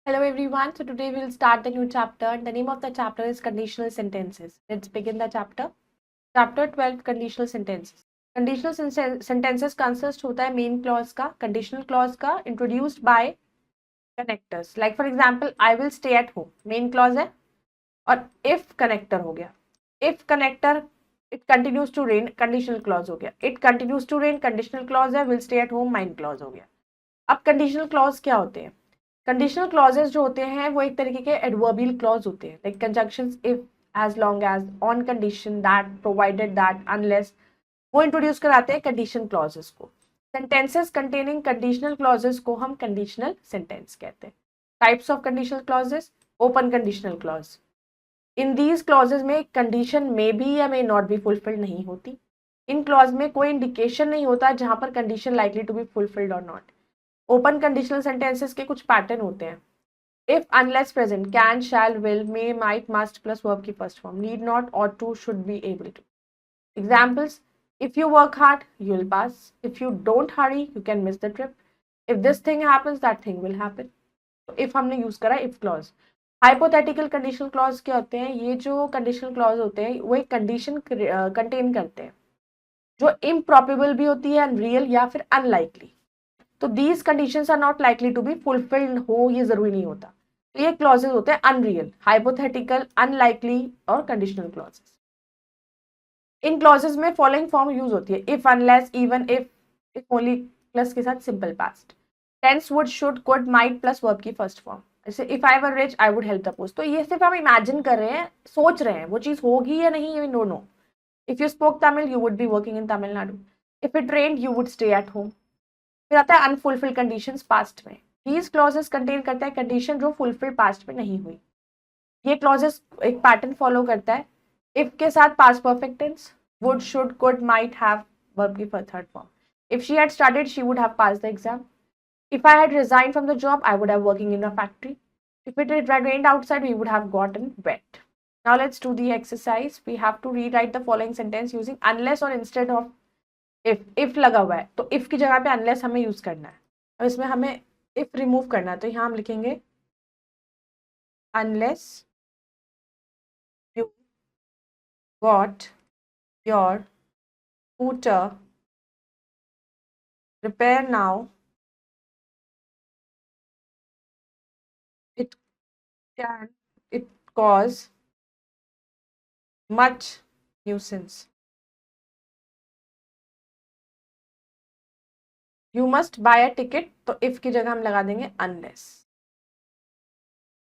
Hello everyone. So today we'll start the new chapter. The name of the chapter is conditional sentences. Let's begin the chapter. Chapter 12 conditional sentences. Conditional sentences consist होता है main clause का, conditional clause का, introduced by connectors. Like for example, I will stay at home. Main clause है और if connector हो गया. If connector it continues to rain conditional clause हो गया. It continues to rain conditional clause है. Will stay at home main clause हो गया. अब conditional clause क्या होते हैं? कंडीशनल क्लॉजेस जो होते हैं वो एक तरीके के एडवर्बियल क्लॉज होते हैं like conjunctions if as long as on condition that provided that unless वो इंट्रोड्यूस कराते हैं कंडीशन क्लॉजेस को सेंटेंसेस कंटेनिंग कंडीशनल क्लॉजेस को हम कंडीशनल सेंटेंस कहते हैं types of conditional clauses open conditional clause in these clauses में condition may be या मे नॉट बी फुलफिल्ड नहीं होती इन क्लॉज में कोई इंडिकेशन नहीं होता जहां पर condition likely to be fulfilled और नॉट ओपन कंडीशनल सेंटेंसेस के कुछ पैटर्न होते हैं if unless present can shall will may might must plus verb की first form need not ought to should be able to examples if you work hard you'll pass if you don't hurry you can miss the trip if this thing happens that thing will happen तो if हमने use करा if clause hypothetical conditional clause क्या होते हैं ये जो conditional clause होते हैं वो एक कंडीशन कंटेन करते हैं जो इम्प्रॉबेबल भी होती है अनरियल या फिर अनलाइकली तो these conditions are not likely to be fulfilled हो ये जरूरी नहीं होता तो ये क्लॉजेज होते हैं अनरियल हाइपोथेटिकल अनलाइकली और कंडीशनल क्लॉजेस इन क्लॉजेस में फॉलोइंग फॉर्म यूज होती है if unless even if only plus के साथ simple past tense would should could might plus verb की फर्स्ट फॉर्म जैसे if I were rich I would help the post तो ये सिर्फ हम इमेजिन कर रहे हैं सोच रहे हैं वो चीज होगी या नहीं ये no no if you spoke Tamil you would be working in Tamil Nadu if it rained you would stay at home फिर आता है अनफुलफिल्ड कंडीशंस पास्ट में दीज क्लॉजेस कंटेन करता है कंडीशन जो फुलफिल्ड पास्ट में नहीं हुई ये क्लॉजेस एक पैटर्न फॉलो करता है इफ के साथ past perfect tense would should could might have verb की third form if she had started she would have pass the exam if I had resign from the job I would have working in a factory if it had rained outside we would have gotten wet now let's do the exercise we have to rewrite the following sentence using unless or instead of if लगा हुआ है तो if की जगह पे unless हमें use करना है अब इसमें हमें if रिमूव करना है तो यहाँ हम लिखेंगे unless you got your scooter repair now it can it cause much nuisance you must buy a ticket तो if की जगह हम लगा देंगे unless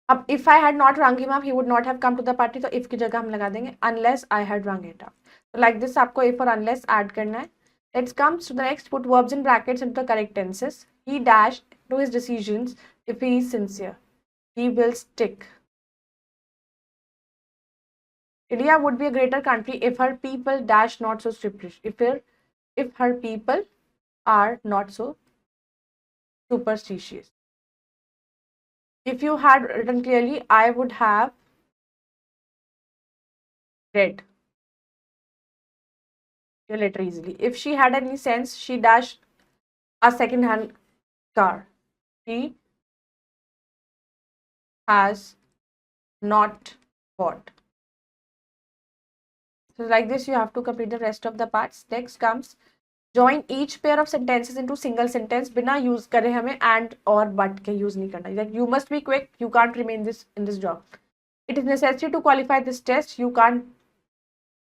अब if I had not rung him up he would not have come to the party तो if की जगह हम लगा देंगे unless I had rung it up तो like this आपको if और unless add करना है let's come to the next put verbs in brackets into the correct tenses he dash to his decisions if he is sincere he will stick India would be a greater country if her people dash not so superstitious if her people are not so superstitious if you had written clearly I would have read your letter easily. If she had any sense, she dashed a second-hand car. She has not bought. So like this, you have to complete the rest of the parts. Next comes join each pair of sentences into single sentence. बिना use करे हमें and or but के use नहीं करना. Like you must be quick. You can't remain in this job. It is necessary to qualify this test. You can't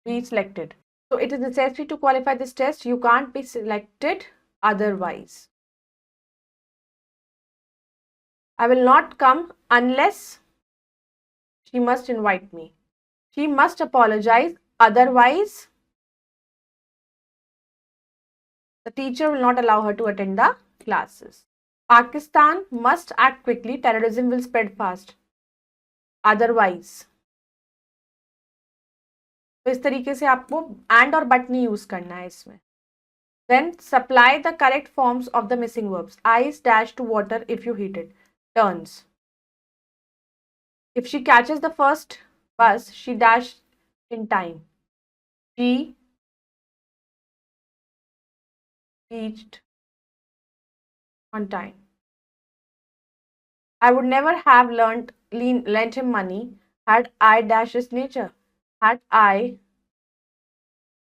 be selected. So it is necessary to qualify this test. You can't be selected otherwise. I will not come unless she must invite me. She must apologize, otherwise, the teacher will not allow her to attend the classes. Pakistan must act quickly, terrorism will spread fast. Otherwise. तो इस तरीके से आपको and और but नहीं use करना है इसमें. Then supply the correct forms of the missing verbs. Ice dash to water if you heat it. Turns. If she catches the first bus, she dashed in time. She reached on time. I would never have lent him money had I dashed his nature. Had I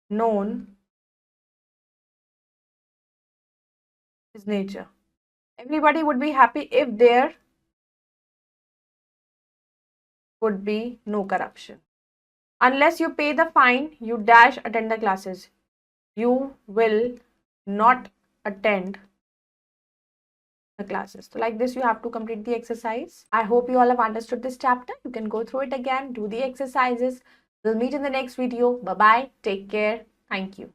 known his nature. Everybody would be happy if there would be no corruption. Unless you pay the fine, you dash attend the classes. You will not attend the classes. So like this, you have to complete the exercise. I hope you all have understood this chapter. You can go through it again, do the exercises. We'll meet in the next video. Bye-bye. Take care. Thank you.